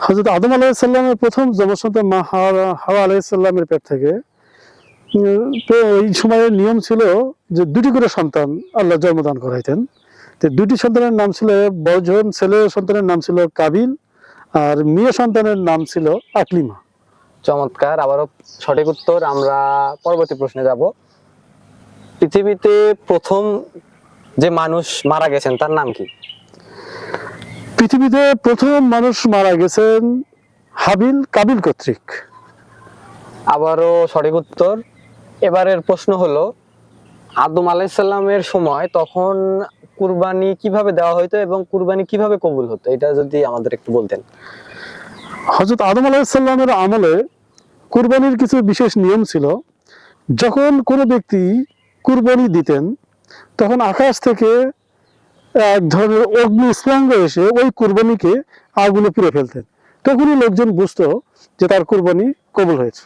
হযরত আদম আলাইহিস সালামের প্রথম জন্মসন্তান মা হাওয়া আলাইহিস সালামের পেট থেকে তো এই সময়ের নিয়ম ছিল যে দুটি করে সন্তান আল্লাহ জন্মদান করাইতেন। তো দুটি সন্তানের নাম ছিল, বড়জন ছেলে সন্তানের নাম ছিল কাবিল, আর মেয়ে সন্তানের নাম ছিল আকলিমা। চমৎকার, আবারও সঠিক উত্তর। আমরা পরবর্তী প্রশ্নে যাব। পৃথিবীতে প্রথম যে মানুষ মারা গেছেন তার নাম কি? পৃথিবীতে প্রথম মানুষ মারা গেছেন হাবিল কাবিল কর্তৃক। আবারও সঠিক উত্তর। এবারের প্রশ্ন হলো, আদম আলাইহিস সালামের সময় তখন কুরবানি কিভাবে দেওয়া হতো এবং কুরবানি কিভাবে কবুল হতো, এটা যদি আমাদের একটু বলতেন। হযরত আদম আলাইহিস সালামের আমলে কুরবানির কিছু বিশেষ নিয়ম ছিল। যখন কোনো ব্যক্তি কুরবানি দিতেন তখন আকাশ থেকে এক ধরনের অগ্নি স্ফুলিঙ্গ এসে ওই কুরবানিকে আগুনে পুড়ে ফেলতেন। তখনই লোকজন বুঝতো যে তার কুরবানি কবুল হয়েছে।